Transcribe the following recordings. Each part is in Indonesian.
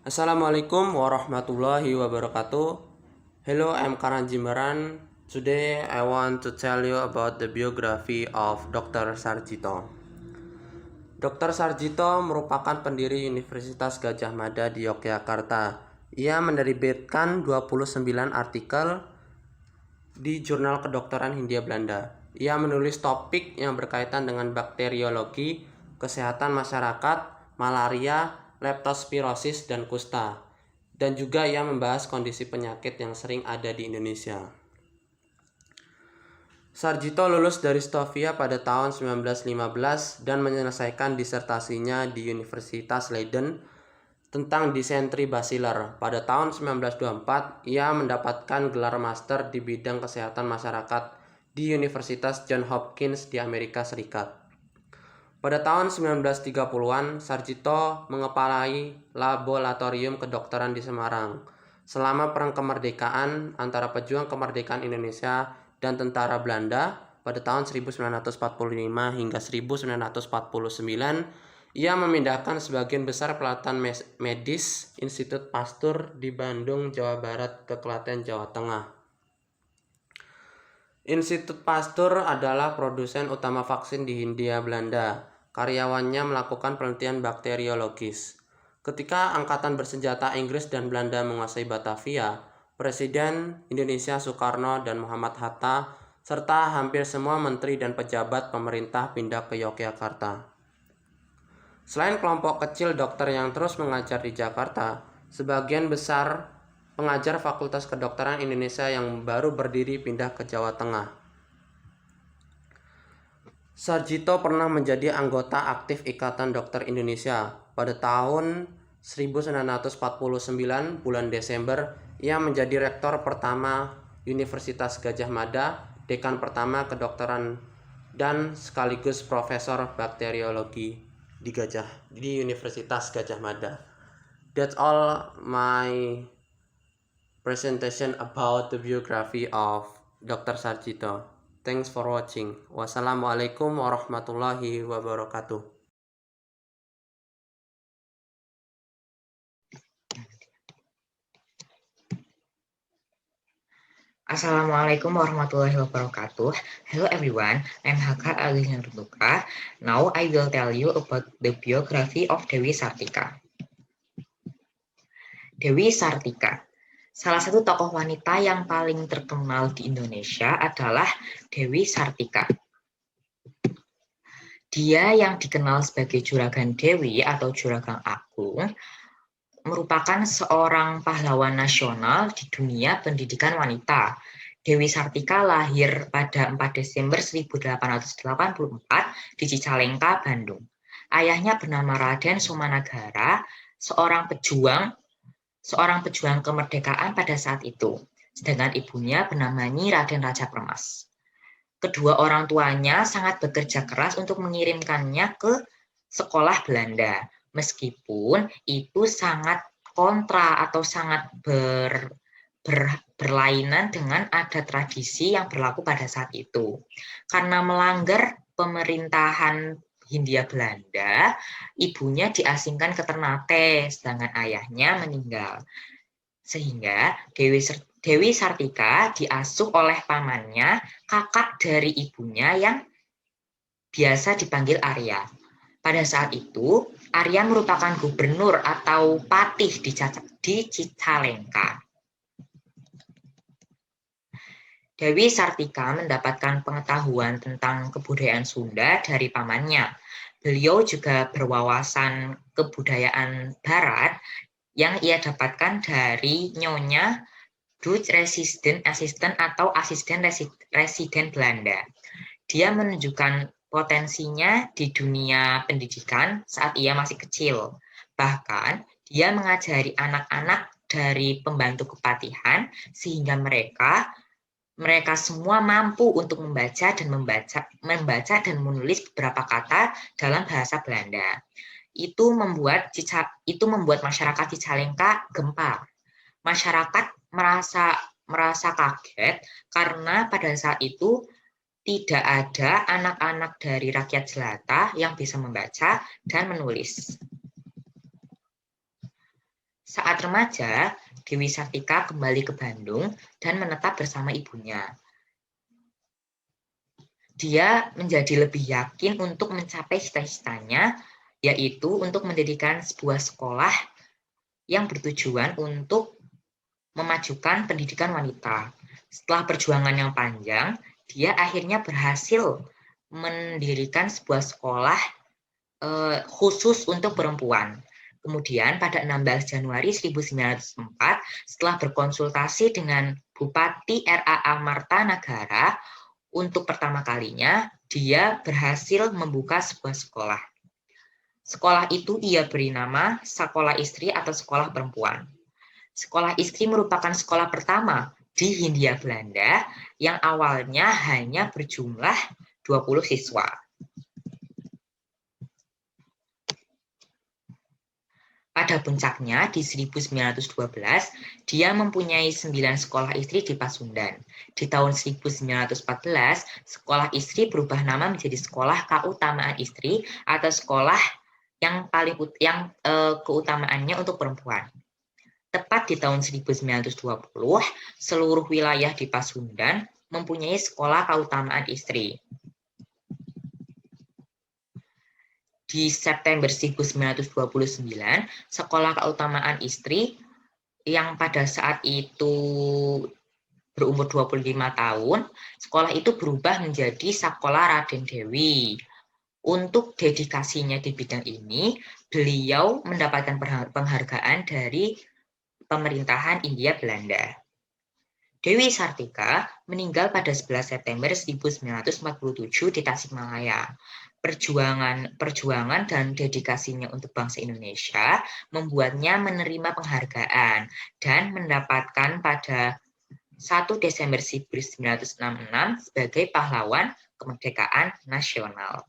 Assalamualaikum warahmatullahi wabarakatuh. Hello, I'm Karan Jimbaran. Today I want to tell you about the biography of Dr. Sarjito. Dr. Sarjito merupakan pendiri Universitas Gadjah Mada di Yogyakarta. Ia menerbitkan 29 artikel di Jurnal Kedokteran Hindia Belanda. Ia menulis topik yang berkaitan dengan bakteriologi, kesehatan masyarakat, malaria, leptospirosis, dan kusta. Dan juga ia membahas kondisi penyakit yang sering ada di Indonesia. Sarjito lulus dari Stovia pada tahun 1915 dan menyelesaikan disertasinya di Universitas Leiden tentang disentri basiler. Pada tahun 1924, ia mendapatkan gelar master di bidang kesehatan masyarakat di Universitas Johns Hopkins di Amerika Serikat. Pada tahun 1930-an, Sarjito mengepalai laboratorium kedokteran di Semarang. Selama Perang Kemerdekaan antara pejuang kemerdekaan Indonesia dan tentara Belanda pada tahun 1945 hingga 1949, ia memindahkan sebagian besar pelatihan medis Institut Pasteur di Bandung, Jawa Barat ke Klaten, Jawa Tengah. Institut Pasteur adalah produsen utama vaksin di Hindia Belanda. Karyawannya melakukan penelitian bakteriologis. Ketika Angkatan Bersenjata Inggris dan Belanda menguasai Batavia, Presiden Indonesia Soekarno dan Muhammad Hatta serta hampir semua menteri dan pejabat pemerintah pindah ke Yogyakarta. Selain kelompok kecil dokter yang terus mengajar di Jakarta, sebagian besar pengajar Fakultas Kedokteran Indonesia yang baru berdiri pindah ke Jawa Tengah. Sarjito pernah menjadi anggota aktif Ikatan Dokter Indonesia. Pada tahun 1949 bulan Desember, ia menjadi rektor pertama Universitas Gadjah Mada, dekan pertama kedokteran dan sekaligus profesor bakteriologi di Universitas Gadjah Mada. That's all my presentation about the biography of Dr. Sarjito. Thanks for watching. Wassalamualaikum warahmatullahi wabarakatuh. Assalamualaikum warahmatullahi wabarakatuh. Hello everyone, I'm Haka Agustina Rutuka. Now I will tell you about the biography of Dewi Sartika. Dewi Sartika, salah satu tokoh wanita yang paling terkenal di Indonesia adalah Dewi Sartika. Dia yang dikenal sebagai Juragan Dewi atau Juragan Agung, merupakan seorang pahlawan nasional di dunia pendidikan wanita. Dewi Sartika lahir pada 4 Desember 1884 di Cicalengka, Bandung. Ayahnya bernama Raden Somanagara, seorang pejuang kemerdekaan pada saat itu. Sedangkan ibunya bernama Nyi Raden Raja Permas. Kedua orang tuanya sangat bekerja keras untuk mengirimkannya ke sekolah Belanda. Meskipun itu sangat kontra atau sangat berlainan dengan adat tradisi yang berlaku pada saat itu. Karena melanggar pemerintahan Hindia Belanda, ibunya diasingkan ke Ternate, sedangkan ayahnya meninggal. Sehingga Dewi Sartika diasuh oleh pamannya, kakak dari ibunya yang biasa dipanggil Arya. Pada saat itu, Arya merupakan gubernur atau patih di Cicalengka. Dewi Sartika mendapatkan pengetahuan tentang kebudayaan Sunda dari pamannya. Beliau juga berwawasan kebudayaan Barat yang ia dapatkan dari Nyonya Dutch Resident Assistant atau asisten residen Belanda. Dia menunjukkan potensinya di dunia pendidikan saat ia masih kecil. Bahkan, dia mengajari anak-anak dari pembantu kepatihan sehingga mereka semua mampu untuk membaca dan menulis beberapa kata dalam bahasa Belanda. Itu membuat masyarakat Cicalengka gempar. Masyarakat merasa kaget karena pada saat itu tidak ada anak-anak dari rakyat jelata yang bisa membaca dan menulis. Saat remaja, Dewi Sartika kembali ke Bandung dan menetap bersama ibunya. Dia menjadi lebih yakin untuk mencapai cita-citanya, yaitu untuk mendirikan sebuah sekolah yang bertujuan untuk memajukan pendidikan wanita. Setelah perjuangan yang panjang, dia akhirnya berhasil mendirikan sebuah sekolah khusus untuk perempuan. Kemudian pada 16 Januari 1904, setelah berkonsultasi dengan Bupati RAA Martanagara, untuk pertama kalinya dia berhasil membuka sebuah sekolah. Sekolah itu ia beri nama Sekolah Istri atau Sekolah Perempuan. Sekolah Istri merupakan sekolah pertama di Hindia Belanda yang awalnya hanya berjumlah 20 siswa. Pada puncaknya di 1912, dia mempunyai 9 sekolah istri di Pasundan. Di tahun 1914, sekolah istri berubah nama menjadi Sekolah Keutamaan Istri atau sekolah yang keutamaannya untuk perempuan. Tepat di tahun 1920, seluruh wilayah di Pasundan mempunyai sekolah keutamaan istri. Di September 1929, Sekolah Keutamaan Istri yang pada saat itu berumur 25 tahun, sekolah itu berubah menjadi Sekolah Raden Dewi. Untuk dedikasinya di bidang ini, beliau mendapatkan penghargaan dari pemerintahan Hindia Belanda. Dewi Sartika meninggal pada 11 September 1947 di Tasikmalaya. Perjuangan dan dedikasinya untuk bangsa Indonesia membuatnya menerima penghargaan dan mendapatkan pada 1 Desember 1966 sebagai pahlawan kemerdekaan nasional.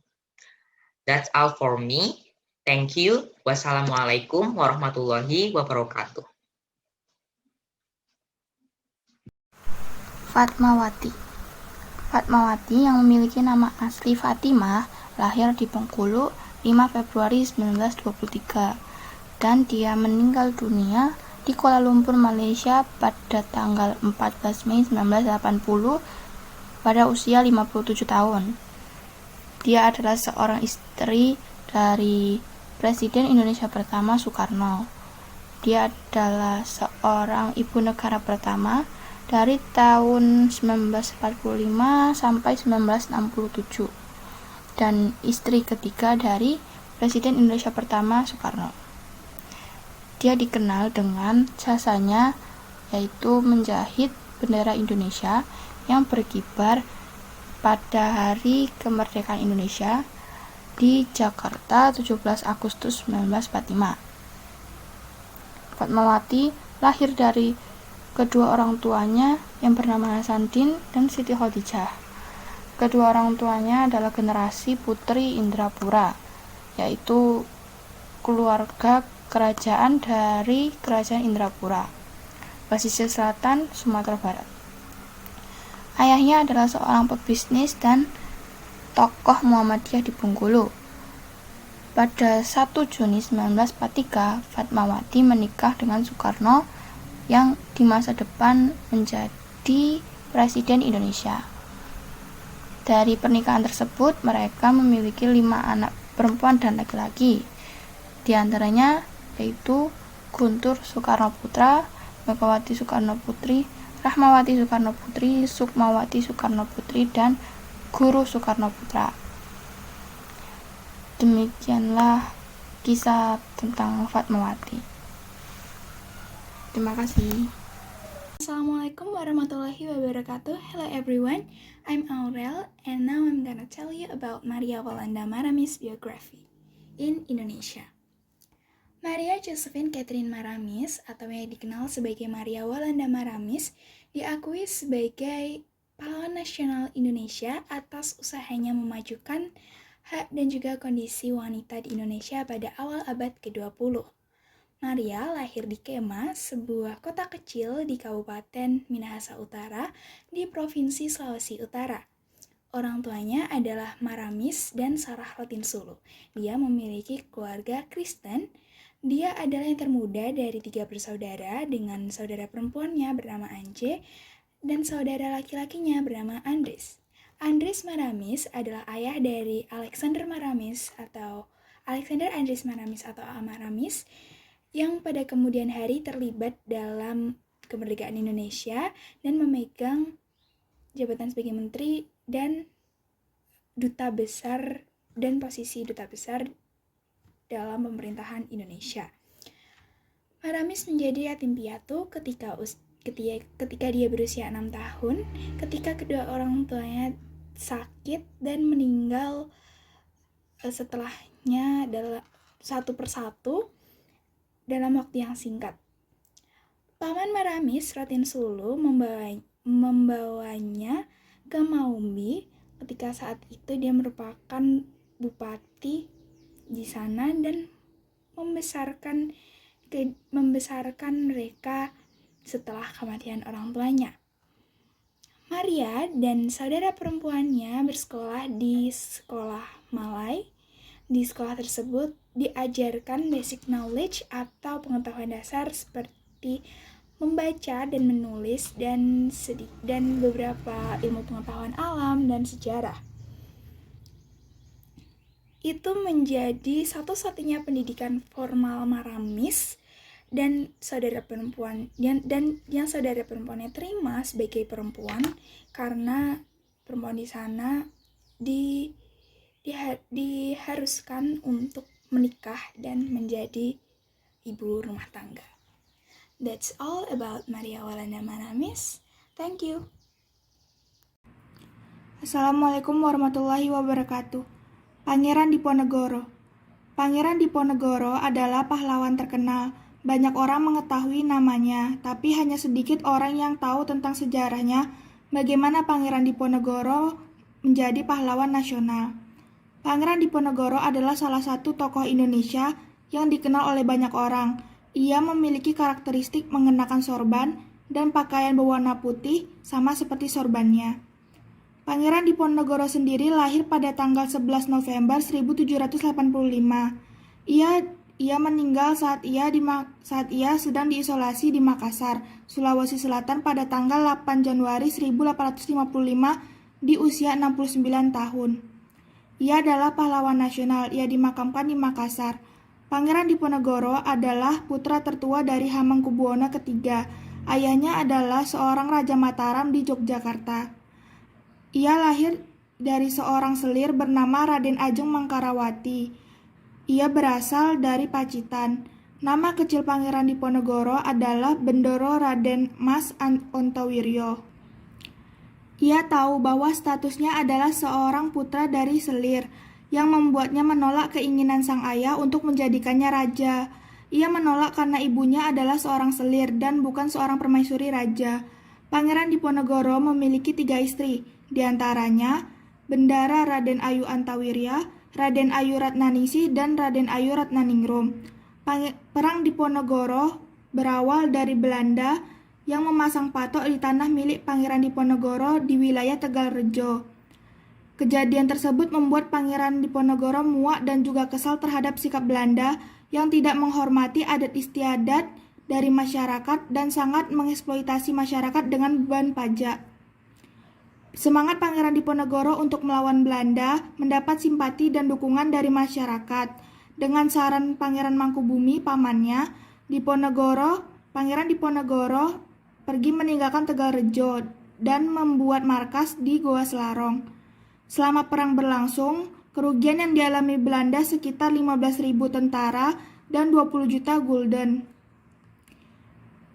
That's all for me. Thank you. Wassalamualaikum warahmatullahi wabarakatuh. Fatmawati. Fatmawati yang memiliki nama asli Fatimah lahir di Bengkulu 5 Februari 1923 dan dia meninggal dunia di Kuala Lumpur, Malaysia pada tanggal 14 Mei 1980 pada usia 57 tahun. Dia adalah seorang istri dari Presiden Indonesia pertama Soekarno. Dia adalah seorang ibu negara pertama dari tahun 1945 sampai 1967 dan istri ketiga dari Presiden Indonesia pertama Soekarno. Dia dikenal dengan jasanya yaitu menjahit bendera Indonesia yang berkibar pada hari kemerdekaan Indonesia di Jakarta 17 Agustus 1945. Fatmawati lahir dari kedua orang tuanya yang bernama Hasanuddin dan Siti Khadijah. Kedua orang tuanya adalah generasi Putri Indrapura, yaitu keluarga kerajaan dari Kerajaan Indrapura, pesisir selatan Sumatera Barat. Ayahnya adalah seorang pebisnis dan tokoh Muhammadiyah di Bengkulu. Pada 1 Juni 1943, Fatmawati menikah dengan Soekarno yang di masa depan menjadi Presiden Indonesia. Dari pernikahan tersebut, mereka memiliki 5 anak perempuan dan laki-laki. Di antaranya yaitu Guntur Soekarno Putra, Megawati Soekarno Putri, Rahmawati Soekarno Putri, Sukmawati Soekarno Putri, dan Guru Soekarno Putra. Demikianlah kisah tentang Fatmawati. Terima kasih. Assalamualaikum warahmatullahi wabarakatuh. Hello everyone, I'm Aurel and now I'm gonna tell you about Maria Walanda Maramis biography in Indonesia. Maria Josephine Catherine Maramis atau yang dikenal sebagai Maria Walanda Maramis diakui sebagai pahlawan nasional Indonesia atas usahanya memajukan hak dan juga kondisi wanita di Indonesia pada awal abad ke-20. Maria lahir di Kema, sebuah kota kecil di Kabupaten Minahasa Utara di Provinsi Sulawesi Utara. Orang tuanya adalah Maramis dan Sarah Rotinsulu. Dia memiliki keluarga Kristen Dia adalah yang termuda dari 3 bersaudara dengan saudara perempuannya bernama Anje dan saudara laki-lakinya bernama Andres. Andres Maramis adalah ayah dari Alexander Andres Maramis atau Maramis yang pada kemudian hari terlibat dalam kemerdekaan Indonesia dan memegang jabatan sebagai menteri dan duta besar dan posisi duta besar dalam pemerintahan Indonesia. Maramis menjadi yatim piatu ketika dia berusia 6 tahun, ketika kedua orang tuanya sakit dan meninggal setelahnya satu persatu dalam waktu yang singkat. Paman Maramis, Raden Sulu, membawanya ke Maumbi ketika saat itu dia merupakan bupati di sana dan membesarkan mereka setelah kematian orang tuanya. Maria dan saudara perempuannya bersekolah di sekolah Malay. Di sekolah tersebut diajarkan basic knowledge atau pengetahuan dasar seperti membaca dan menulis dan beberapa ilmu pengetahuan alam dan sejarah. Itu menjadi satu-satunya pendidikan formal Maramis dan saudara perempuan yang saudara perempuannya terima sebagai perempuan karena perempuan di sana diharuskan untuk menikah dan menjadi ibu rumah tangga. That's all about Maria Walanda Maramis. Thank you. Assalamualaikum warahmatullahi wabarakatuh. Pangeran Diponegoro. Pangeran Diponegoro adalah pahlawan terkenal. Banyak orang mengetahui namanya, tapi hanya sedikit orang yang tahu tentang sejarahnya, bagaimana Pangeran Diponegoro menjadi pahlawan nasional. Pangeran Diponegoro adalah salah satu tokoh Indonesia yang dikenal oleh banyak orang. Ia memiliki karakteristik mengenakan sorban dan pakaian berwarna putih sama seperti sorbannya. Pangeran Diponegoro sendiri lahir pada tanggal 11 November 1785. Ia meninggal saat ia sedang diisolasi di Makassar, Sulawesi Selatan pada tanggal 8 Januari 1855 di usia 69 tahun. Ia adalah pahlawan nasional. Ia dimakamkan di Makassar. Pangeran Diponegoro adalah putra tertua dari Hamengkubuwono III. Ayahnya adalah seorang Raja Mataram di Yogyakarta. Ia lahir dari seorang selir bernama Raden Ajeng Mangkarawati. Ia berasal dari Pacitan. Nama kecil Pangeran Diponegoro adalah Bendoro Raden Mas Ontowiryo. Ia tahu bahwa statusnya adalah seorang putra dari selir, yang membuatnya menolak keinginan sang ayah untuk menjadikannya raja. Ia menolak karena ibunya adalah seorang selir dan bukan seorang permaisuri raja. Pangeran Diponegoro memiliki 3 istri, di antaranya Bendara Raden Ayu Antawirya, Raden Ayu Ratnaningsih, dan Raden Ayu Ratnaningrum. Perang Diponegoro berawal dari Belanda yang memasang patok di tanah milik Pangeran Diponegoro di wilayah Tegalrejo. Kejadian tersebut membuat Pangeran Diponegoro muak dan juga kesal terhadap sikap Belanda yang tidak menghormati adat istiadat dari masyarakat dan sangat mengeksploitasi masyarakat dengan beban pajak. Semangat Pangeran Diponegoro untuk melawan Belanda mendapat simpati dan dukungan dari masyarakat. Dengan saran Pangeran Mangkubumi, pamannya, Pangeran Diponegoro pergi meninggalkan Tegalrejo dan membuat markas di Goa Selarong. Selama perang berlangsung, kerugian yang dialami Belanda sekitar 15.000 tentara dan 20 juta gulden.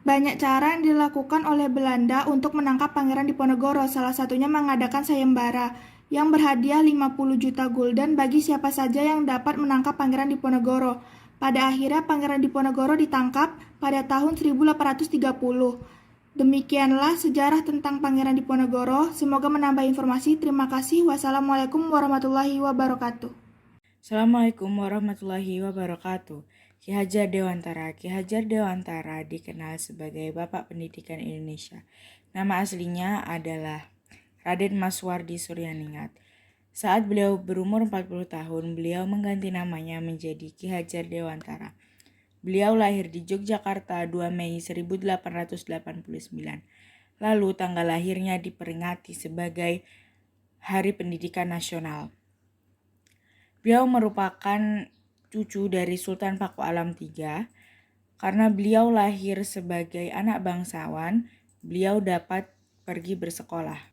Banyak cara yang dilakukan oleh Belanda untuk menangkap Pangeran Diponegoro, salah satunya mengadakan sayembara yang berhadiah 50 juta gulden bagi siapa saja yang dapat menangkap Pangeran Diponegoro. Pada akhirnya Pangeran Diponegoro ditangkap pada tahun 1830. Demikianlah sejarah tentang Pangeran Diponegoro. Semoga menambah informasi. Terima kasih. Wassalamualaikum warahmatullahi wabarakatuh. Assalamualaikum warahmatullahi wabarakatuh. Ki Hajar Dewantara. Ki Hajar Dewantara dikenal sebagai Bapak Pendidikan Indonesia. Nama aslinya adalah Raden Maswardi Suryaningrat. Saat beliau berumur 40 tahun, beliau mengganti namanya menjadi Ki Hajar Dewantara. Beliau lahir di Yogyakarta 2 Mei 1889. Lalu tanggal lahirnya diperingati sebagai Hari Pendidikan Nasional. Beliau merupakan cucu dari Sultan Paku Alam III. Karena beliau lahir sebagai anak bangsawan, beliau dapat pergi bersekolah.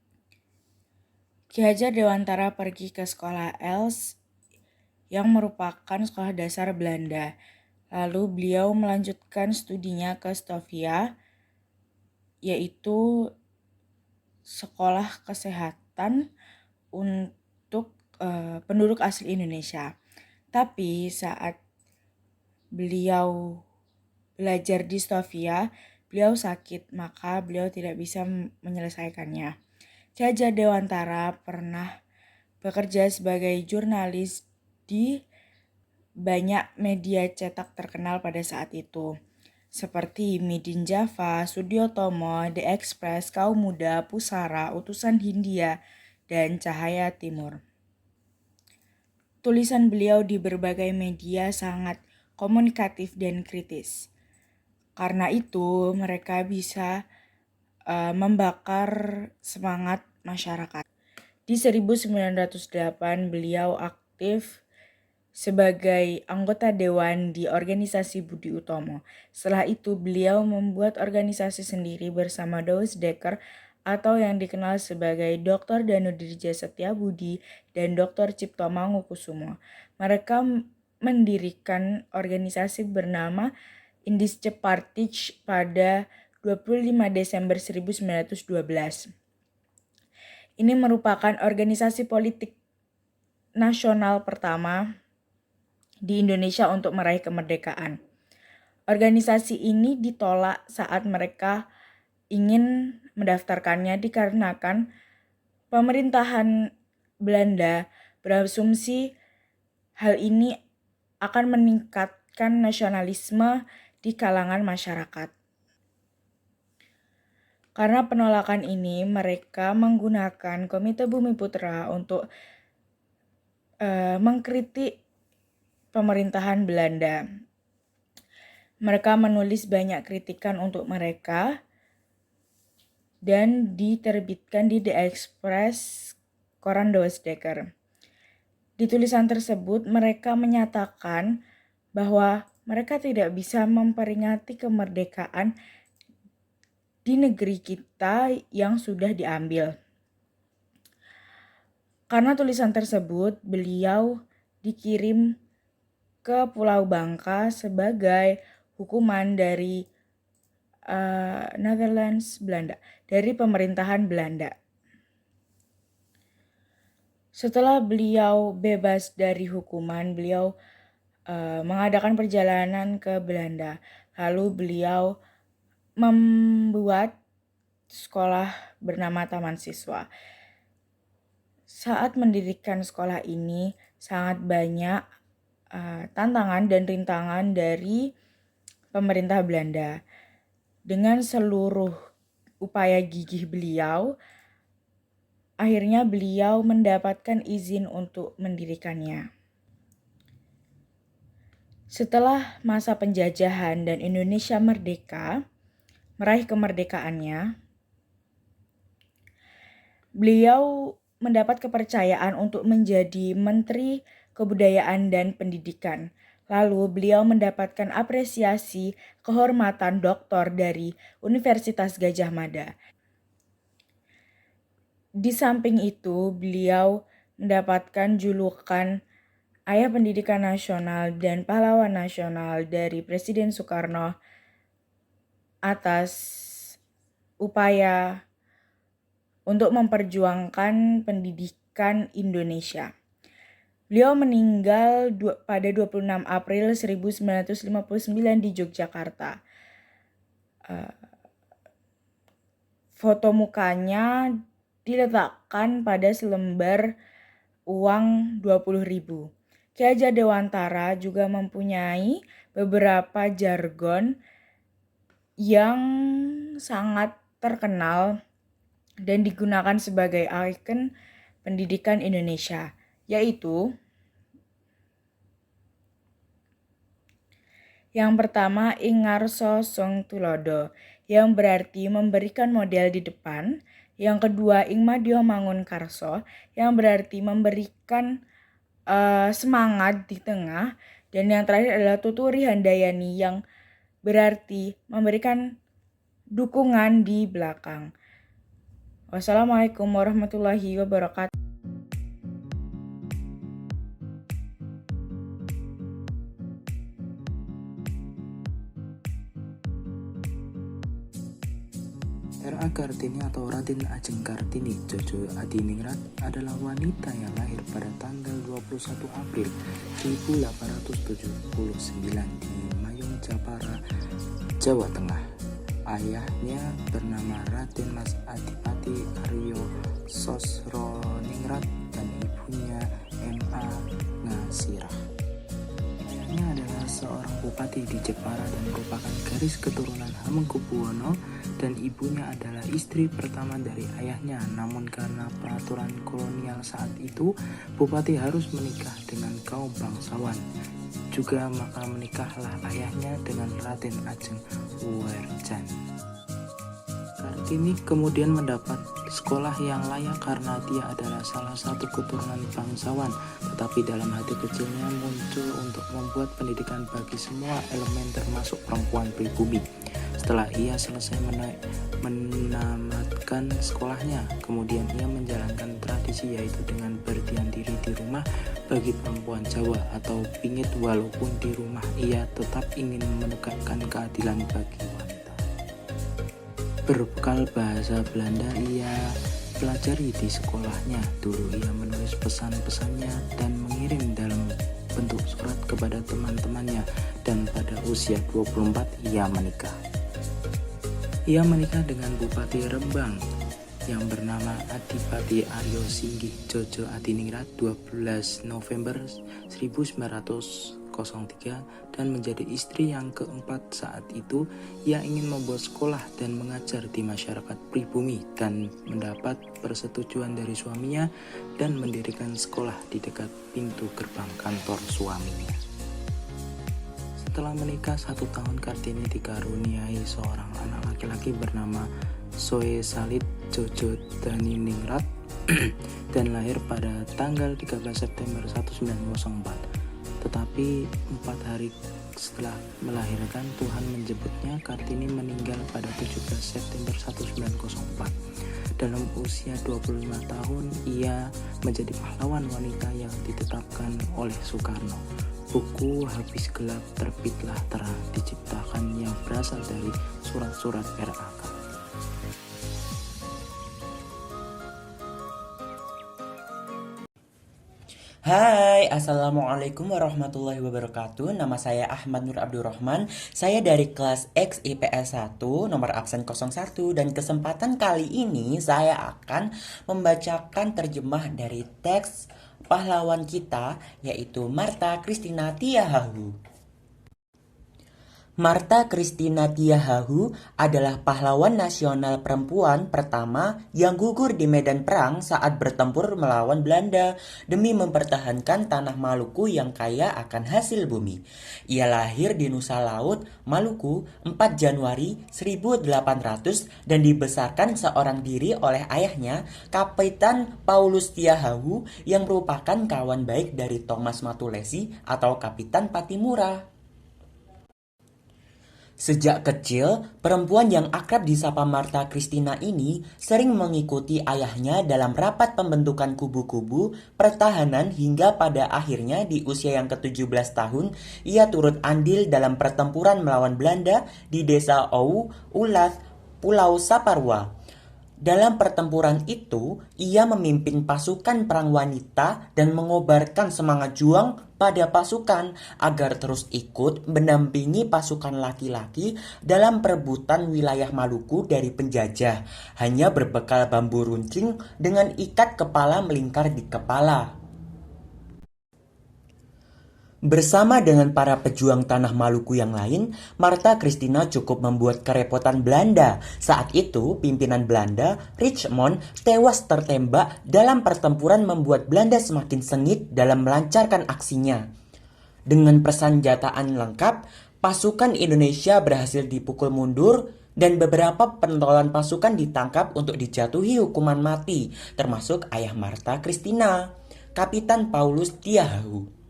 Ki Hajar Dewantara pergi ke sekolah Els yang merupakan sekolah dasar Belanda. Lalu beliau melanjutkan studinya ke Stovia, yaitu sekolah kesehatan untuk penduduk asli Indonesia. Tapi saat beliau belajar di Stovia, beliau sakit, maka beliau tidak bisa menyelesaikannya. Ki Hajar Dewantara pernah bekerja sebagai jurnalis di banyak media cetak terkenal pada saat itu, seperti Midin Java, Sudiotomo, The Express, Kaum Muda, Pusara, Utusan Hindia, dan Cahaya Timur. Tulisan beliau di berbagai media sangat komunikatif dan kritis. Karena itu mereka bisa membakar semangat masyarakat. Di 1908 beliau aktif sebagai anggota dewan di organisasi Budi Utomo. Setelah itu beliau membuat organisasi sendiri bersama Douwe Dekker atau yang dikenal sebagai Dr. Danudirja Setiabudi dan Dr. Cipto Mangunkusumo. Mereka mendirikan organisasi bernama Indische Partij pada 25 Desember 1912. Ini merupakan organisasi politik nasional pertama di Indonesia untuk meraih kemerdekaan. Organisasi ini ditolak saat mereka ingin mendaftarkannya dikarenakan pemerintahan Belanda berasumsi hal ini akan meningkatkan nasionalisme di kalangan masyarakat. Karena penolakan ini, mereka menggunakan Komite Bumi Putra untuk mengkritik pemerintahan Belanda. Mereka menulis banyak kritikan untuk mereka dan diterbitkan di The Express koran Douwe Dekker. Di tulisan tersebut mereka menyatakan bahwa mereka tidak bisa memperingati kemerdekaan di negeri kita yang sudah diambil. Karena tulisan tersebut, beliau dikirim ke Pulau Bangka sebagai hukuman dari Netherlands Belanda, dari pemerintahan Belanda. Setelah beliau bebas dari hukuman, beliau mengadakan perjalanan ke Belanda. Lalu beliau membuat sekolah bernama Taman Siswa. Saat mendirikan sekolah ini, sangat banyak tantangan dan rintangan dari pemerintah Belanda. Dengan seluruh upaya gigih beliau, akhirnya beliau mendapatkan izin untuk mendirikannya. Setelah masa penjajahan dan Indonesia merdeka, meraih kemerdekaannya, beliau mendapat kepercayaan untuk menjadi Menteri Kebudayaan dan Pendidikan. Lalu beliau mendapatkan apresiasi kehormatan doktor dari Universitas Gadjah Mada. Di samping itu, beliau mendapatkan julukan Ayah Pendidikan Nasional dan Pahlawan Nasional dari Presiden Soekarno atas upaya untuk memperjuangkan pendidikan Indonesia. Beliau meninggal pada 26 April 1959 di Yogyakarta. Foto mukanya diletakkan pada selembar uang 20.000. Ki Hajar Dewantara juga mempunyai beberapa jargon yang sangat terkenal dan digunakan sebagai ikon pendidikan Indonesia, yaitu Yang pertama, ing ngarsa sung tulodo, yang berarti memberikan model di depan. Yang kedua, ing madya mangun karso, yang berarti memberikan semangat di tengah. Dan yang terakhir adalah tuturi handayani, yang berarti memberikan dukungan di belakang. Wassalamualaikum warahmatullahi wabarakatuh. R.A. Kartini atau Raden Ajeng Kartini Jojo Adiningrat adalah wanita yang lahir pada tanggal 21 April 1879 di Mayung Japara, Jawa Tengah. Ayahnya bernama Raden Mas Adipati Aryo Sosroningrat dan ibunya M.A. Ngasirah. Ayahnya adalah seorang bupati di Jepara dan merupakan garis keturunan Hamengkubuwono, dan ibunya adalah istri pertama dari ayahnya. Namun karena peraturan kolonial saat itu, bupati harus menikah dengan kaum bangsawan juga, maka menikahlah ayahnya dengan Raden Ajeng Werjan. Kartini kemudian mendapat sekolah yang layak karena dia adalah salah satu keturunan bangsawan, tetapi dalam hati kecilnya muncul untuk membuat pendidikan bagi semua elemen termasuk perempuan pribumi. Setelah ia selesai menamatkan sekolahnya, kemudian ia menjalankan tradisi yaitu dengan berdiam diri di rumah bagi perempuan Jawa atau pingit, walaupun di rumah ia tetap ingin menegakkan keadilan bagi wanita. Berbekal bahasa Belanda ia pelajari di sekolahnya. Dulu ia menulis pesan-pesannya dan mengirim dalam bentuk surat kepada teman-temannya, dan pada usia 24 ia menikah. Ia menikah dengan Bupati Rembang yang bernama Adipati Aryo Singgih Jojo Adiningrat 12 November 1903 dan menjadi istri yang keempat. Saat itu ia ingin membuat sekolah dan mengajar di masyarakat pribumi dan mendapat persetujuan dari suaminya dan mendirikan sekolah di dekat pintu gerbang kantor suaminya. Setelah menikah 1 tahun, Kartini dikaruniai seorang anak laki-laki bernama Soe Salit Jojo Daniningrat dan lahir pada tanggal 13 September 1904. Tetapi 4 hari setelah melahirkan, Tuhan menjemputnya. Kartini meninggal pada 17 September 1904. Dalam usia 25 tahun, ia menjadi pahlawan wanita yang ditetapkan oleh Soekarno. Buku Habis Gelap Terbitlah Terang diciptakan yang berasal dari surat-surat R.A. Kartini. Hai, Assalamualaikum warahmatullahi wabarakatuh. Nama saya Ahmad Nur Abdurrahman. Saya dari kelas X IPS 1, nomor absen 01. Dan kesempatan kali ini saya akan membacakan terjemah dari teks pahlawan kita, yaitu Martha Christina Tiahahu. Martha Christina Tiahahu adalah pahlawan nasional perempuan pertama yang gugur di medan perang saat bertempur melawan Belanda demi mempertahankan tanah Maluku yang kaya akan hasil bumi. Ia lahir di Nusa Laut, Maluku, 4 Januari 1800 dan dibesarkan seorang diri oleh ayahnya, Kapitan Paulus Tiahahu, yang merupakan kawan baik dari Thomas Matulesi atau Kapitan Patimura. Sejak kecil, perempuan yang akrab disapa Martha Christina ini sering mengikuti ayahnya dalam rapat pembentukan kubu-kubu pertahanan hingga pada akhirnya di usia yang ke-17 tahun, ia turut andil dalam pertempuran melawan Belanda di desa Ou, Ulat, Pulau Saparua. Dalam pertempuran itu, ia memimpin pasukan perang wanita dan mengobarkan semangat juang pada pasukan agar terus ikut mendampingi pasukan laki-laki dalam perebutan wilayah Maluku dari penjajah, hanya berbekal bambu runcing dengan ikat kepala melingkar di kepala. Bersama dengan para pejuang tanah Maluku yang lain, Martha Christina cukup membuat kerepotan Belanda. Saat itu, pimpinan Belanda, Richmond, tewas tertembak dalam pertempuran membuat Belanda semakin sengit dalam melancarkan aksinya. Dengan persenjataan lengkap, pasukan Indonesia berhasil dipukul mundur dan beberapa pentolan pasukan ditangkap untuk dijatuhi hukuman mati, termasuk ayah Martha Christina, Kapitan Paulus Tiahahu.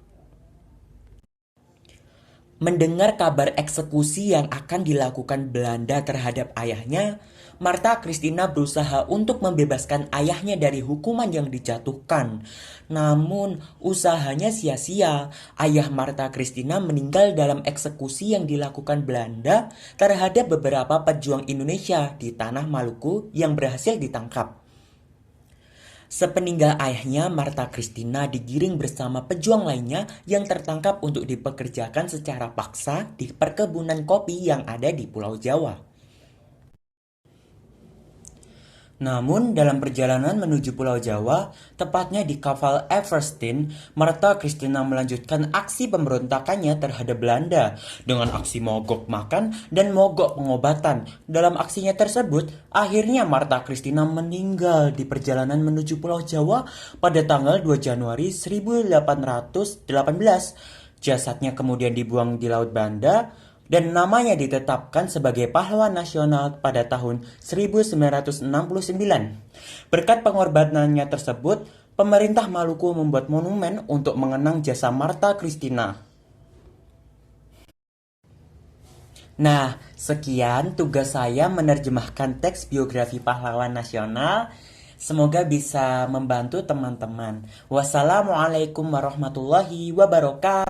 Mendengar kabar eksekusi yang akan dilakukan Belanda terhadap ayahnya, Martha Christina berusaha untuk membebaskan ayahnya dari hukuman yang dijatuhkan. Namun, usahanya sia-sia. Ayah Martha Christina meninggal dalam eksekusi yang dilakukan Belanda terhadap beberapa pejuang Indonesia di tanah Maluku yang berhasil ditangkap. Sepeninggal ayahnya, Martha Christina digiring bersama pejuang lainnya yang tertangkap untuk dipekerjakan secara paksa di perkebunan kopi yang ada di Pulau Jawa. Namun, dalam perjalanan menuju Pulau Jawa, tepatnya di kapal Eversteen, Martha Christina melanjutkan aksi pemberontakannya terhadap Belanda dengan aksi mogok makan dan mogok pengobatan. Dalam aksinya tersebut, akhirnya Martha Christina meninggal di perjalanan menuju Pulau Jawa pada tanggal 2 Januari 1818. Jasadnya kemudian dibuang di Laut Banda, dan namanya ditetapkan sebagai pahlawan nasional pada tahun 1969. Berkat pengorbanannya tersebut, pemerintah Maluku membuat monumen untuk mengenang jasa Martha Christina. Nah, sekian tugas saya menerjemahkan teks biografi pahlawan nasional. Semoga bisa membantu teman-teman. Wassalamualaikum warahmatullahi wabarakatuh.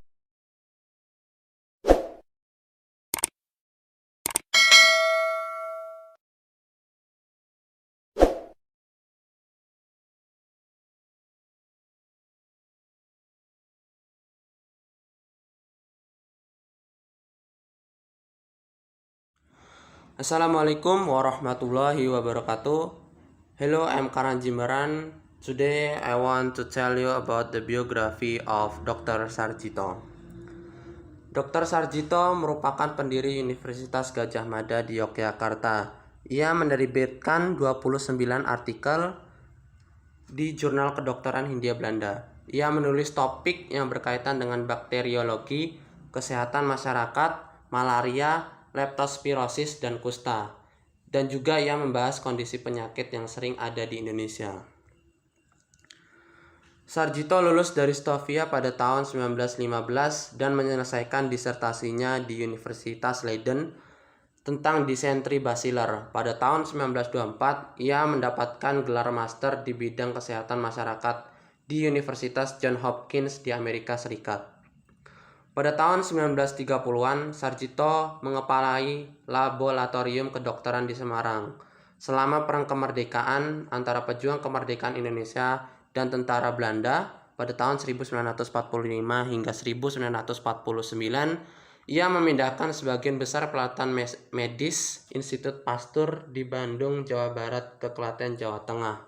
Assalamualaikum warahmatullahi wabarakatuh. Hello, I'm Karan Jimbaran. Today I want to tell you about the biography of Dr. Sarjito. Dr. Sarjito merupakan pendiri Universitas Gadjah Mada di Yogyakarta. Ia menerbitkan 29 artikel di Jurnal Kedokteran Hindia Belanda. Ia menulis topik yang berkaitan dengan bakteriologi, kesehatan masyarakat, malaria, leptospirosis, dan kusta. Dan juga ia membahas kondisi penyakit yang sering ada di Indonesia. Sarjito lulus dari Stovia pada tahun 1915 dan menyelesaikan disertasinya di Universitas Leiden tentang disentri basiler. Pada tahun 1924, ia mendapatkan gelar master di bidang kesehatan masyarakat di Universitas Johns Hopkins di Amerika Serikat. Pada tahun 1930-an, Sarjito mengepalai laboratorium kedokteran di Semarang. Selama Perang Kemerdekaan antara pejuang kemerdekaan Indonesia dan tentara Belanda pada tahun 1945 hingga 1949, ia memindahkan sebagian besar pelatihan medis Institut Pasteur di Bandung, Jawa Barat ke Klaten, Jawa Tengah.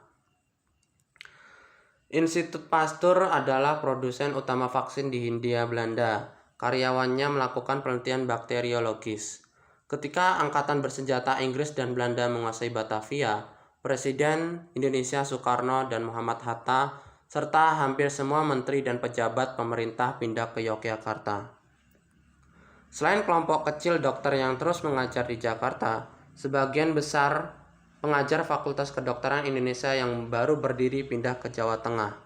Institut Pasteur adalah produsen utama vaksin di Hindia Belanda. Karyawannya melakukan penelitian bakteriologis. Ketika Angkatan Bersenjata Inggris dan Belanda menguasai Batavia, Presiden Indonesia Soekarno dan Muhammad Hatta serta hampir semua menteri dan pejabat pemerintah pindah ke Yogyakarta. Selain kelompok kecil dokter yang terus mengajar di Jakarta, sebagian besar pengajar Fakultas Kedokteran Indonesia yang baru berdiri pindah ke Jawa Tengah.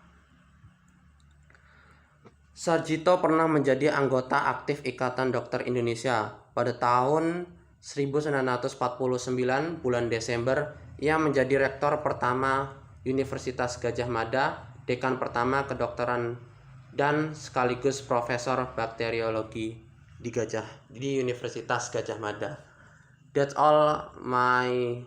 Sarjito pernah menjadi anggota aktif Ikatan Dokter Indonesia. Pada tahun 1949 bulan Desember, ia menjadi rektor pertama Universitas Gadjah Mada, dekan pertama kedokteran, dan sekaligus profesor bakteriologi di Universitas Gadjah Mada. That's all my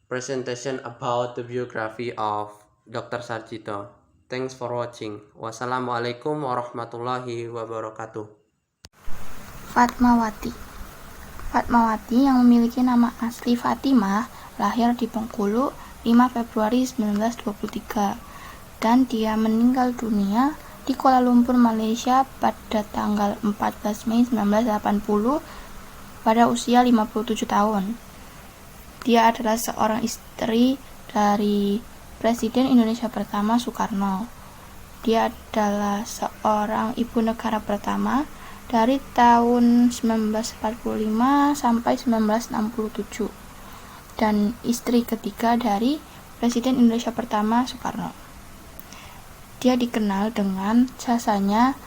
presentation about the biography of Dr. Sarjito. Thanks for watching. Wassalamualaikum warahmatullahi wabarakatuh. Fatmawati. Fatmawati yang memiliki nama asli Fatimah lahir di Bengkulu 5 Februari 1923 dan dia meninggal dunia di Kuala Lumpur, Malaysia pada tanggal 14 Mei 1980 pada usia 57 tahun. Dia adalah seorang istri dari Presiden Indonesia pertama Soekarno. Dia adalah seorang ibu negara pertama dari tahun 1945 sampai 1967 dan istri ketiga dari Presiden Indonesia pertama Soekarno. Dia dikenal dengan jasanya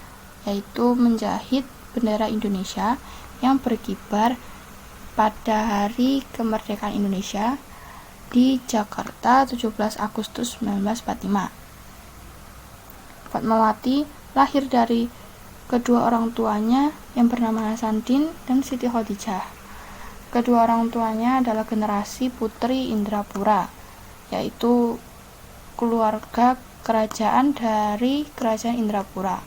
yaitu menjahit bendera Indonesia yang berkibar pada hari kemerdekaan Indonesia di Jakarta 17 Agustus 1945. Fatmawati lahir dari kedua orang tuanya yang bernama Hasanuddin dan Siti Khadijah. Kedua orang tuanya adalah generasi putri Indrapura, yaitu keluarga kerajaan dari Kerajaan Indrapura,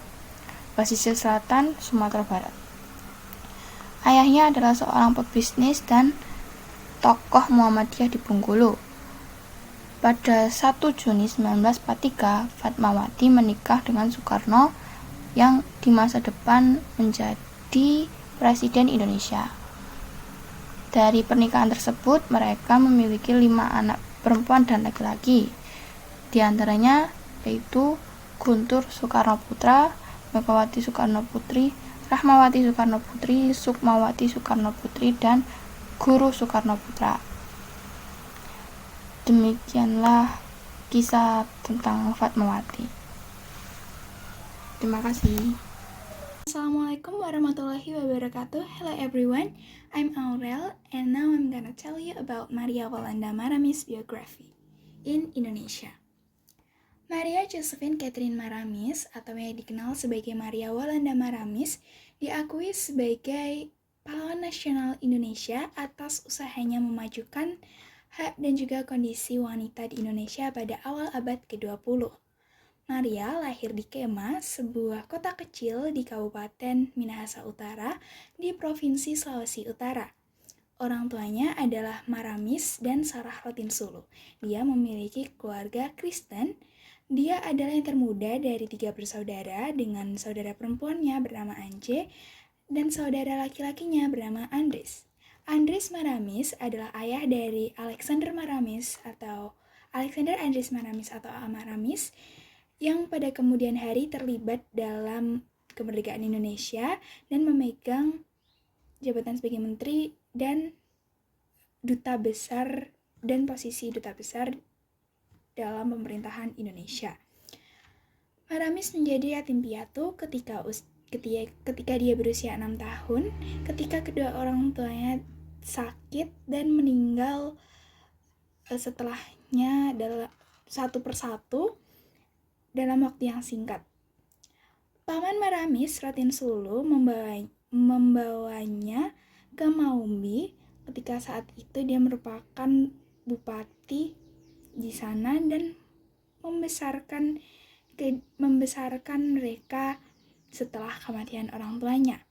pesisir selatan Sumatera Barat. Ayahnya adalah seorang pebisnis dan tokoh Muhammadiyah di Bengkulu. Pada 1 Juni 1943, Fatmawati menikah dengan Soekarno yang di masa depan menjadi Presiden Indonesia. Dari pernikahan tersebut, mereka memiliki 5 anak perempuan dan laki-laki. Di antaranya yaitu Guntur Soekarno Putra, Megawati Soekarno Putri, Rahmawati Soekarno Putri, Sukmawati Soekarno Putri, dan Guru Soekarno Putra. Demikianlah kisah tentang Fatmawati. Terima kasih. Assalamualaikum warahmatullahi wabarakatuh. Hello everyone, I'm Aurel and now I'm gonna tell you about Maria Walanda Maramis biography in Indonesia. Maria Josephine Catherine Maramis atau yang dikenal sebagai Maria Walanda Maramis diakui sebagai pahlawan nasional Indonesia atas usahanya memajukan hak dan juga kondisi wanita di Indonesia pada awal abad ke-20. Maria lahir di Kema, sebuah kota kecil di Kabupaten Minahasa Utara di Provinsi Sulawesi Utara. Orang tuanya adalah Maramis dan Sarah Rotinsulu. Dia memiliki keluarga Kristen. Dia adalah yang termuda dari 3 bersaudara dengan saudara perempuannya bernama Anje dan saudara laki-lakinya bernama Andres. Andres Maramis adalah ayah dari Alexander Maramis atau Alexander Andres Maramis atau Maramis yang pada kemudian hari terlibat dalam kemerdekaan Indonesia dan memegang jabatan sebagai menteri dan duta besar dan posisi duta besar dalam pemerintahan Indonesia. Maramis menjadi yatim piatu ketika dia berusia 6 tahun, ketika kedua orang tuanya sakit dan meninggal setelahnya satu persatu dalam waktu yang singkat. Paman Maramis, Rotinsulu, membawanya ke Maumbi ketika saat itu dia merupakan bupati di sana dan membesarkan mereka setelah kematian orang tuanya.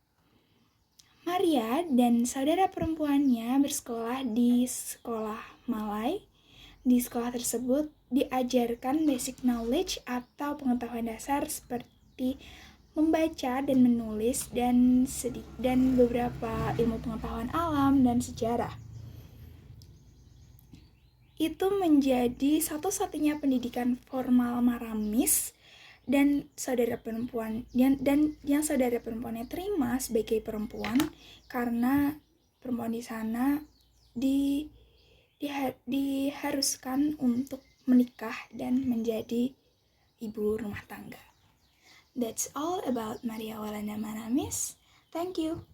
Maria dan saudara perempuannya bersekolah di sekolah Malay. Di sekolah tersebut diajarkan basic knowledge atau pengetahuan dasar seperti membaca dan menulis dan beberapa ilmu pengetahuan alam dan sejarah. Itu menjadi satu-satunya pendidikan formal Maramis dan saudara perempuan dan yang saudara perempuannya terima sebagai perempuan karena perempuan di sana diharuskan untuk menikah dan menjadi ibu rumah tangga. That's all about Maria Walanda Maramis. Thank you.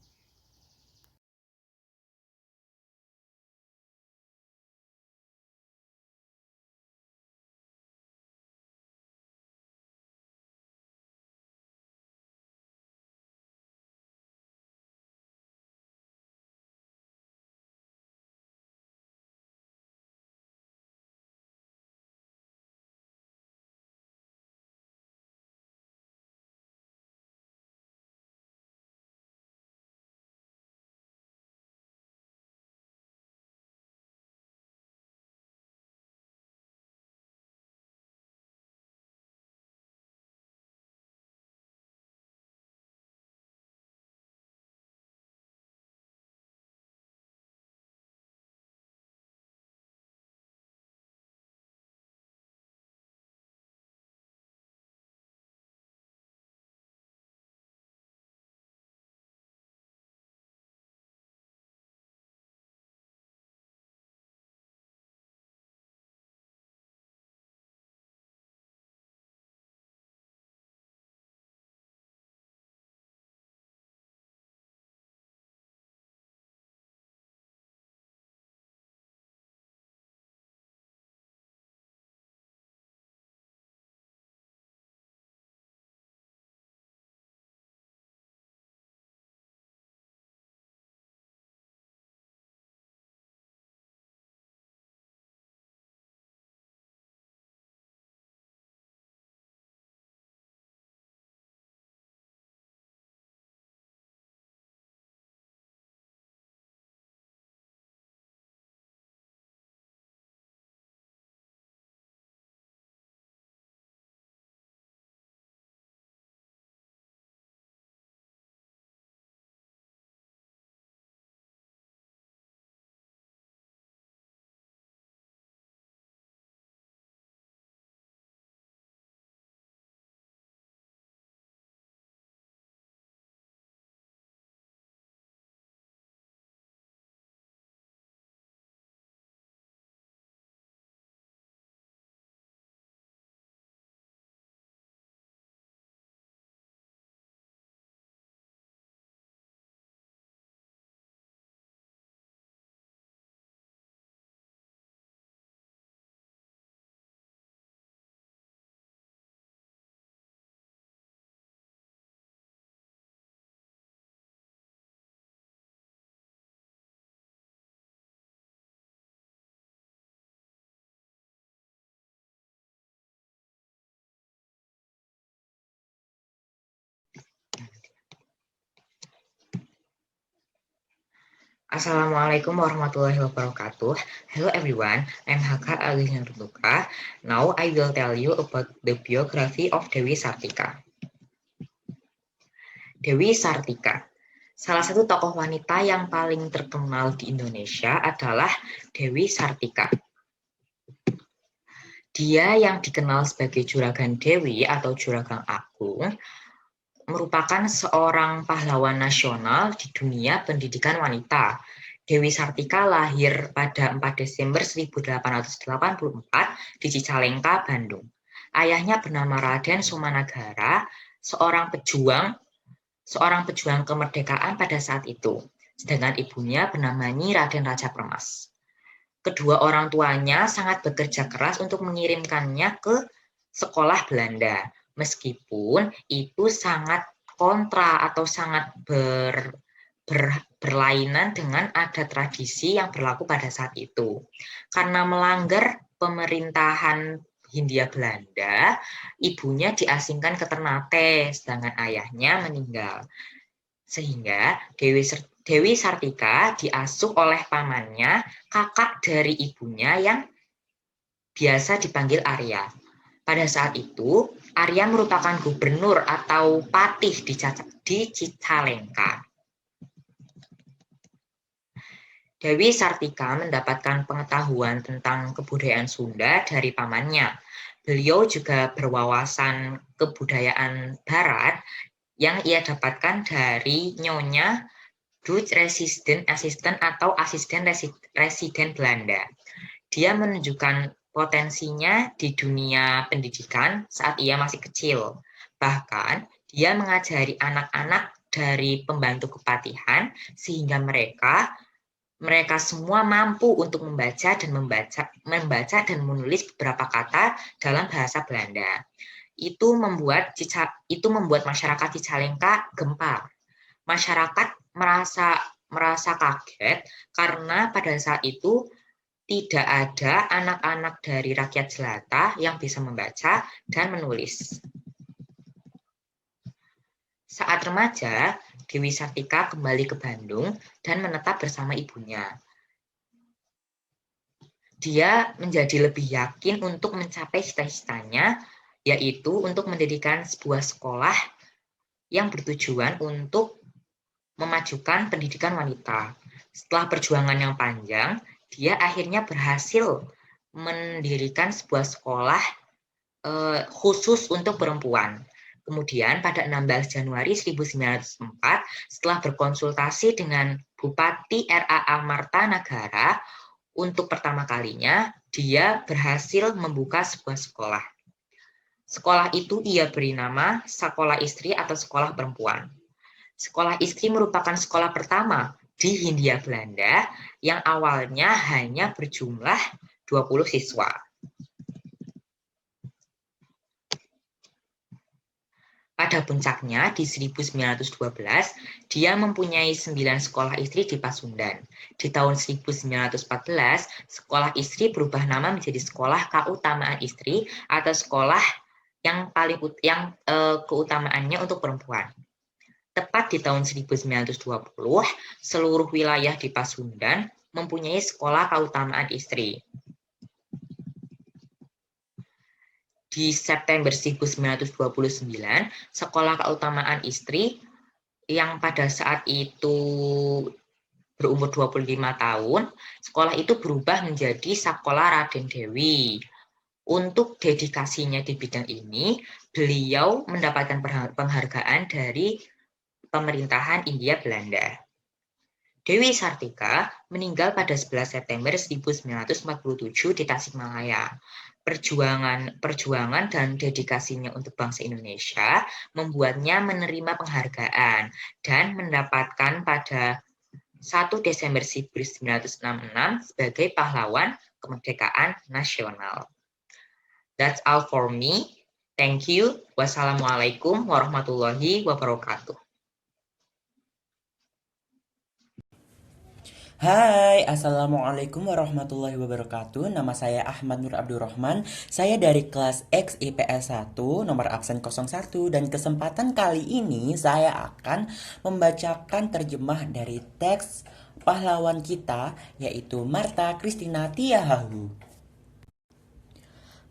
Assalamualaikum warahmatullahi wabarakatuh. Hello everyone, I'm Haka Alina Rutuka. Now I will tell you about the biography of Dewi Sartika. Dewi Sartika, salah satu tokoh wanita yang paling terkenal di Indonesia adalah Dewi Sartika. Dia yang dikenal sebagai Juragan Dewi atau Juragan Agung, merupakan seorang pahlawan nasional di dunia pendidikan wanita. Dewi Sartika lahir pada 4 Desember 1884 di Cicalengka, Bandung. Ayahnya bernama Raden Somanagara, seorang pejuang kemerdekaan pada saat itu. Sedangkan ibunya bernama Nyi Raden Raja Permas. Kedua orang tuanya sangat bekerja keras untuk mengirimkannya ke sekolah Belanda. Meskipun itu sangat kontra atau sangat berlainan dengan adat tradisi yang berlaku pada saat itu. Karena melanggar pemerintahan Hindia Belanda, ibunya diasingkan ke Ternate, sedangkan ayahnya meninggal. Sehingga Dewi Sartika diasuh oleh pamannya, kakak dari ibunya yang biasa dipanggil Arya. Pada saat itu, Arya merupakan gubernur atau patih di Cicalengka. Dewi Sartika mendapatkan pengetahuan tentang kebudayaan Sunda dari pamannya. Beliau juga berwawasan kebudayaan Barat yang ia dapatkan dari Nyonya Dutch Resident Assistant atau asisten residen Belanda. Dia menunjukkan potensinya di dunia pendidikan saat ia masih kecil. Bahkan, dia mengajari anak-anak dari pembantu kepatihan sehingga mereka semua mampu untuk membaca dan menulis beberapa kata dalam bahasa Belanda. Itu membuat masyarakat Cicalengka gempar. Masyarakat merasa kaget karena pada saat itu tidak ada anak-anak dari rakyat jelata yang bisa membaca dan menulis. Saat remaja, Dewi Sartika kembali ke Bandung dan menetap bersama ibunya. Dia menjadi lebih yakin untuk mencapai cita-citanya, yaitu untuk mendirikan sebuah sekolah yang bertujuan untuk memajukan pendidikan wanita. Setelah perjuangan yang panjang, dia akhirnya berhasil mendirikan sebuah sekolah khusus untuk perempuan. Kemudian pada 16 Januari 1904, setelah berkonsultasi dengan Bupati R.A.A. Martanagara, untuk pertama kalinya dia berhasil membuka sebuah sekolah. Sekolah itu ia beri nama Sekolah Istri atau Sekolah Perempuan. Sekolah Istri merupakan sekolah pertama di Hindia Belanda yang awalnya hanya berjumlah 20 siswa. Pada puncaknya di 1912, dia mempunyai 9 sekolah istri di Pasundan. Di tahun 1914, sekolah istri berubah nama menjadi Sekolah Keutamaan Istri atau sekolah yang keutamaannya untuk perempuan. Tepat di tahun 1920, seluruh wilayah di Pasundan mempunyai sekolah keutamaan istri. Di September 1929, sekolah keutamaan istri yang pada saat itu berumur 25 tahun, sekolah itu berubah menjadi Sekolah Raden Dewi. Untuk dedikasinya di bidang ini, beliau mendapatkan penghargaan dari pemerintahan Hindia Belanda. Dewi Sartika meninggal pada 11 September 1947 di Tasikmalaya. Perjuangan dan dedikasinya untuk bangsa Indonesia membuatnya menerima penghargaan dan mendapatkan pada 1 Desember 1966 sebagai pahlawan kemerdekaan nasional. That's all for me. Thank you. Wassalamualaikum warahmatullahi wabarakatuh. Hai, Assalamualaikum warahmatullahi wabarakatuh. Nama saya Ahmad Nur Abdurrahman. Saya dari kelas X IPS 1, nomor absen 01. Dan kesempatan kali ini saya akan membacakan terjemah dari teks pahlawan kita, yaitu Martha Christina Tiahahu.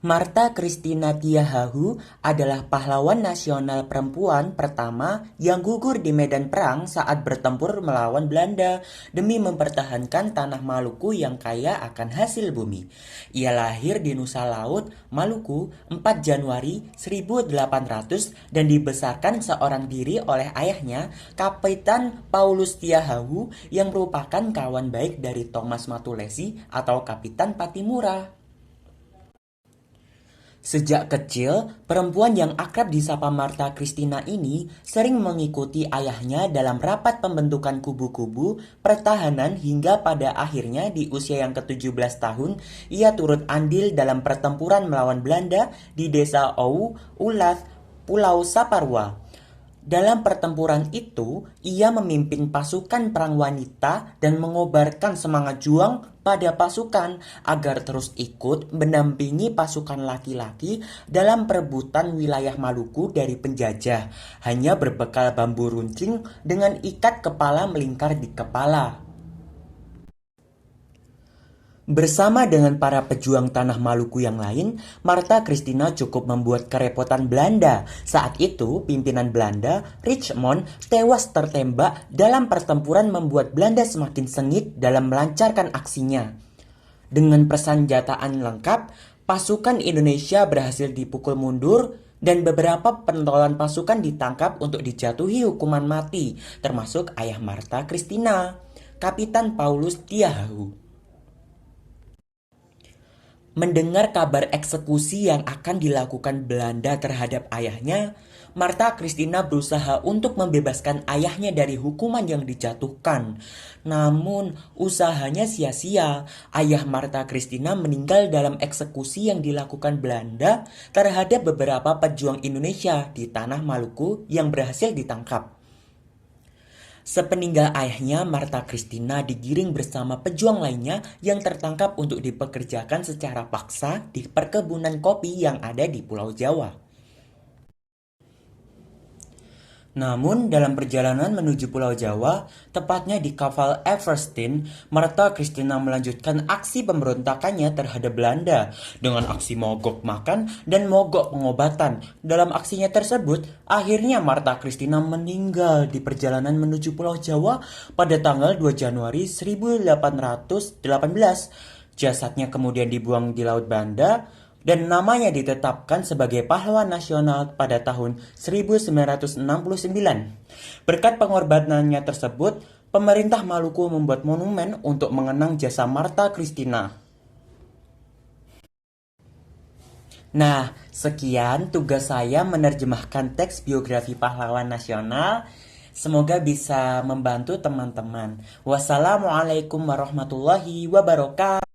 Martha Christina Tiahahu adalah pahlawan nasional perempuan pertama yang gugur di medan perang saat bertempur melawan Belanda demi mempertahankan tanah Maluku yang kaya akan hasil bumi. Ia lahir di Nusa Laut, Maluku, 4 Januari 1800 dan dibesarkan seorang diri oleh ayahnya, Kapitan Paulus Tiahahu, yang merupakan kawan baik dari Thomas Matulesi atau Kapitan Patimura. Sejak kecil, perempuan yang akrab disapa Martha Christina ini sering mengikuti ayahnya dalam rapat pembentukan kubu-kubu pertahanan hingga pada akhirnya di usia yang ke-17 tahun, ia turut andil dalam pertempuran melawan Belanda di desa Owu, Ulat, Pulau Saparua. Dalam pertempuran itu, ia memimpin pasukan perang wanita dan mengobarkan semangat juang pada pasukan agar terus ikut mendampingi pasukan laki-laki dalam perebutan wilayah Maluku dari penjajah, hanya berbekal bambu runcing dengan ikat kepala melingkar di kepala. Bersama dengan para pejuang tanah Maluku yang lain, Martha Christina cukup membuat kerepotan Belanda. Saat itu, pimpinan Belanda, Richmond, tewas tertembak dalam pertempuran membuat Belanda semakin sengit dalam melancarkan aksinya. Dengan persenjataan lengkap, pasukan Indonesia berhasil dipukul mundur dan beberapa pentolan pasukan ditangkap untuk dijatuhi hukuman mati, termasuk ayah Martha Christina, Kapitan Paulus Tiahahu. Mendengar kabar eksekusi yang akan dilakukan Belanda terhadap ayahnya, Martha Christina berusaha untuk membebaskan ayahnya dari hukuman yang dijatuhkan. Namun, usahanya sia-sia. Ayah Martha Christina meninggal dalam eksekusi yang dilakukan Belanda terhadap beberapa pejuang Indonesia di tanah Maluku yang berhasil ditangkap. Sepeninggal ayahnya, Martha Christina digiring bersama pejuang lainnya yang tertangkap untuk dipekerjakan secara paksa di perkebunan kopi yang ada di Pulau Jawa. Namun, dalam perjalanan menuju Pulau Jawa, tepatnya di kapal Eversteen, Martha Christina melanjutkan aksi pemberontakannya terhadap Belanda dengan aksi mogok makan dan mogok pengobatan. Dalam aksinya tersebut, akhirnya Martha Christina meninggal di perjalanan menuju Pulau Jawa pada tanggal 2 Januari 1818. Jasadnya kemudian dibuang di Laut Banda, dan namanya ditetapkan sebagai pahlawan nasional pada tahun 1969. Berkat pengorbanannya tersebut, pemerintah Maluku membuat monumen untuk mengenang jasa Martha Christina. Nah, sekian tugas saya menerjemahkan teks biografi pahlawan nasional. Semoga bisa membantu teman-teman. Wassalamualaikum warahmatullahi wabarakatuh.